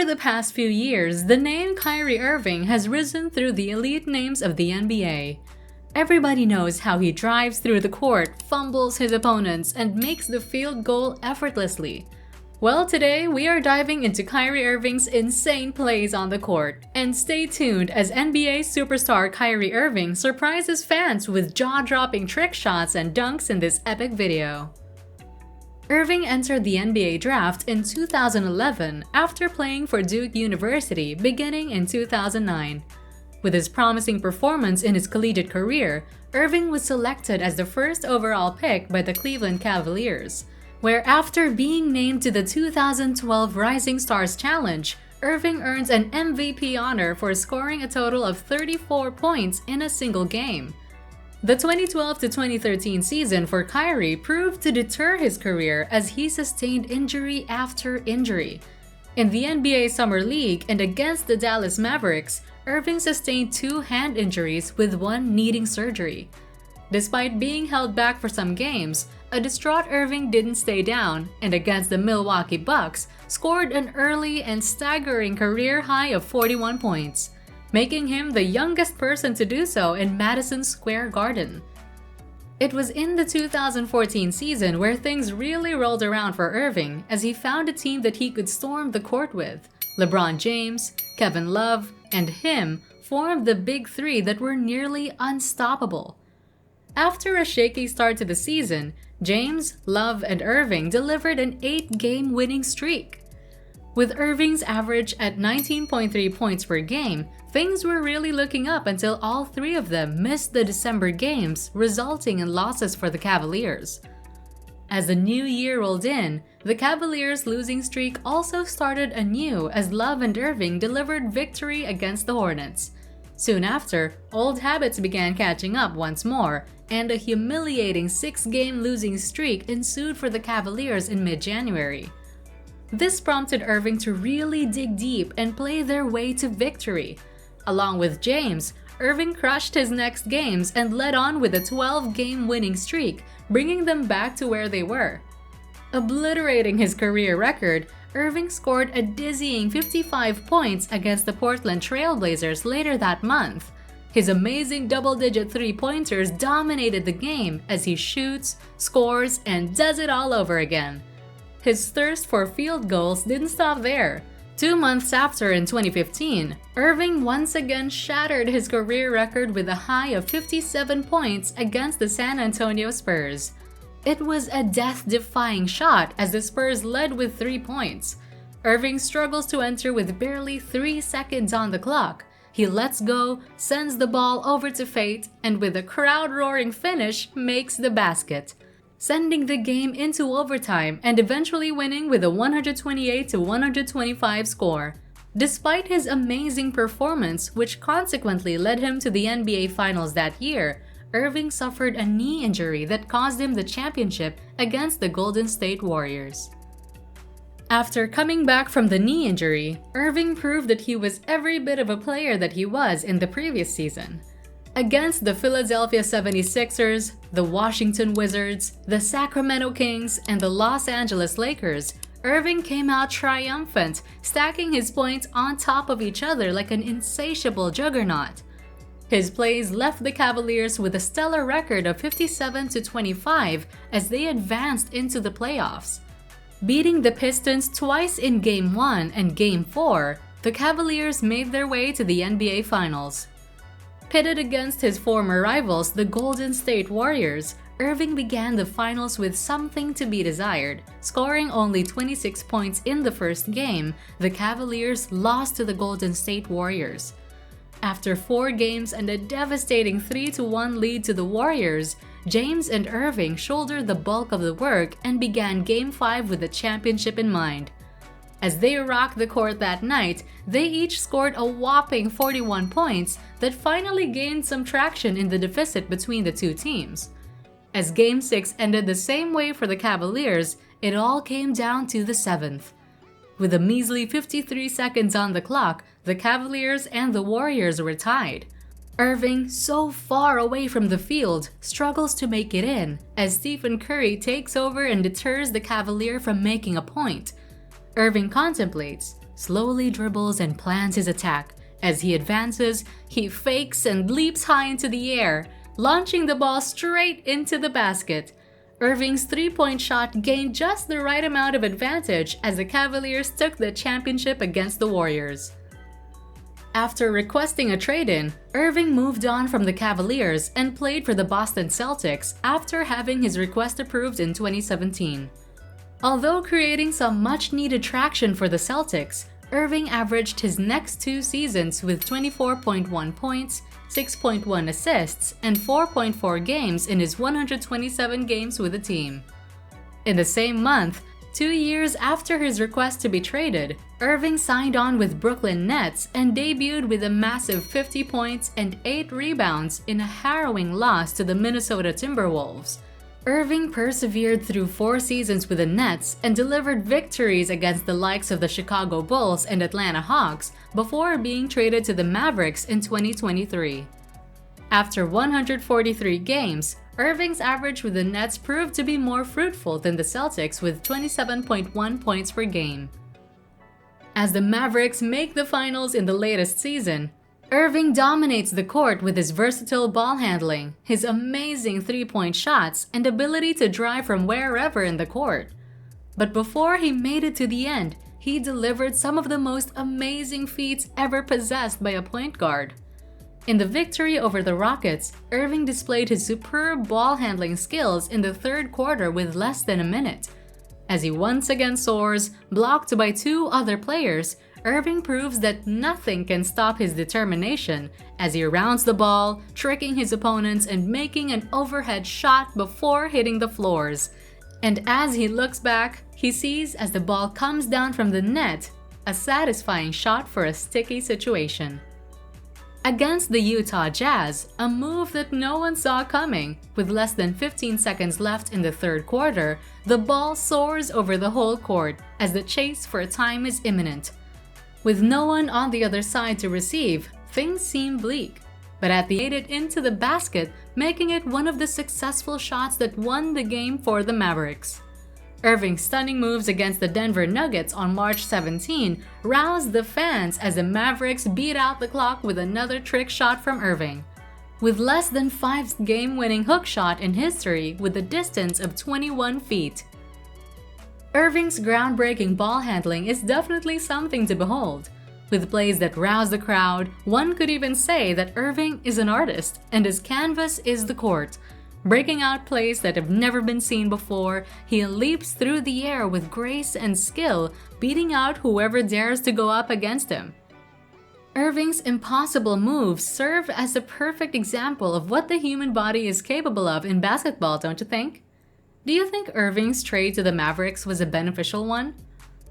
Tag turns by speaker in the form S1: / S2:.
S1: the past few years, the name Kyrie Irving has risen through the elite names of the NBA. Everybody knows how he drives through the court, fumbles his opponents, and makes the field goal effortlessly. Well, today we are diving into Kyrie Irving's insane plays on the court. And stay tuned as NBA superstar Kyrie Irving surprises fans with jaw-dropping trick shots and dunks in this epic video. Irving entered the NBA draft in 2011 after playing for Duke University beginning in 2009. With his promising performance in his collegiate career, Irving was selected as the first overall pick by the Cleveland Cavaliers, where after being named to the 2012 Rising Stars Challenge, Irving earns an MVP honor for scoring a total of 34 points in a single game. The 2012-2013 season for Kyrie proved to deter his career as he sustained injury after injury. In the NBA Summer League and against the Dallas Mavericks, Irving sustained 2 hand injuries with one needing surgery. Despite being held back for some games, a distraught Irving didn't stay down and against the Milwaukee Bucks scored an early and staggering career high of 41 points, making him the youngest person to do so in Madison Square Garden. It was in the 2014 season where things really rolled around for Irving as he found a team that he could storm the court with. LeBron James, Kevin Love, and him formed the Big Three that were nearly unstoppable. After a shaky start to the season, James, Love, and Irving delivered an 8-game winning streak. With Irving's average at 19.3 points per game, things were really looking up until all 3 of them missed the December games, resulting in losses for the Cavaliers. As the new year rolled in, the Cavaliers' losing streak also started anew as Love and Irving delivered victory against the Hornets. Soon after, old habits began catching up once more, and a humiliating 6-game losing streak ensued for the Cavaliers in mid-January. This prompted Irving to really dig deep and play their way to victory. Along with James, Irving crushed his next games and led on with a 12-game winning streak, bringing them back to where they were. Obliterating his career record, Irving scored a dizzying 55 points against the Portland Trail Blazers later that month. His amazing double-digit three-pointers dominated the game as he shoots, scores, and does it all over again. His thirst for field goals didn't stop there. 2 months after, in 2015, Irving once again shattered his career record with a high of 57 points against the San Antonio Spurs. It was a death-defying shot as the Spurs led with 3 points. Irving struggles to enter with barely 3 seconds on the clock. He lets go, sends the ball over to Fate, and with a crowd-roaring finish, makes the basket, sending the game into overtime and eventually winning with a 128-125 score. Despite his amazing performance, which consequently led him to the NBA Finals that year, Irving suffered a knee injury that cost him the championship against the Golden State Warriors. After coming back from the knee injury, Irving proved that he was every bit of a player that he was in the previous season. Against the Philadelphia 76ers, the Washington Wizards, the Sacramento Kings, and the Los Angeles Lakers, Irving came out triumphant, stacking his points on top of each other like an insatiable juggernaut. His plays left the Cavaliers with a stellar record of 57-25 as they advanced into the playoffs. Beating the Pistons twice in Game 1 and Game 4, the Cavaliers made their way to the NBA Finals. Pitted against his former rivals, the Golden State Warriors, Irving began the finals with something to be desired. Scoring only 26 points in the first game, the Cavaliers lost to the Golden State Warriors. After 4 games and a devastating 3-1 lead to the Warriors, James and Irving shouldered the bulk of the work and began Game 5 with the championship in mind. As they rocked the court that night, they each scored a whopping 41 points that finally gained some traction in the deficit between the two teams. As Game 6 ended the same way for the Cavaliers, it all came down to the 7th. With a measly 53 seconds on the clock, the Cavaliers and the Warriors were tied. Irving, so far away from the field, struggles to make it in as Stephen Curry takes over and deters the Cavalier from making a point. Irving contemplates, slowly dribbles and plans his attack. As he advances, he fakes and leaps high into the air, launching the ball straight into the basket. Irving's three-point shot gained just the right amount of advantage as the Cavaliers took the championship against the Warriors. After requesting a trade-in, Irving moved on from the Cavaliers and played for the Boston Celtics after having his request approved in 2017. Although creating some much-needed traction for the Celtics, Irving averaged his next 2 seasons with 24.1 points, 6.1 assists, and 4.4 games in his 127 games with the team. In the same month, 2 years after his request to be traded, Irving signed on with Brooklyn Nets and debuted with a massive 50 points and 8 rebounds in a harrowing loss to the Minnesota Timberwolves. Irving persevered through 4 seasons with the Nets and delivered victories against the likes of the Chicago Bulls and Atlanta Hawks before being traded to the Mavericks in 2023. After 143 games, Irving's average with the Nets proved to be more fruitful than the Celtics with 27.1 points per game. As the Mavericks make the finals in the latest season, Irving dominates the court with his versatile ball handling, his amazing three-point shots, and ability to drive from wherever in the court. But before he made it to the end, he delivered some of the most amazing feats ever possessed by a point guard. In the victory over the Rockets, Irving displayed his superb ball handling skills in the third quarter with less than a minute. As he once again soars, blocked by 2 other players, Irving proves that nothing can stop his determination as he rounds the ball, tricking his opponents and making an overhead shot before hitting the floors. And as he looks back, he sees as the ball comes down from the net, a satisfying shot for a sticky situation. Against the Utah Jazz, a move that no one saw coming, with less than 15 seconds left in the third quarter, the ball soars over the whole court as the chase for time is imminent. With no one on the other side to receive, things seem bleak, but at the end it into the basket, making it one of the successful shots that won the game for the Mavericks. Irving's stunning moves against the Denver Nuggets on March 17 roused the fans as the Mavericks beat out the clock with another trick shot from Irving. With less than 5's game-winning hook shot in history with a distance of 21 feet. Irving's groundbreaking ball handling is definitely something to behold. With plays that rouse the crowd, one could even say that Irving is an artist and his canvas is the court. Breaking out plays that have never been seen before, he leaps through the air with grace and skill, beating out whoever dares to go up against him. Irving's impossible moves serve as a perfect example of what the human body is capable of in basketball, don't you think? Do you think Irving's trade to the Mavericks was a beneficial one?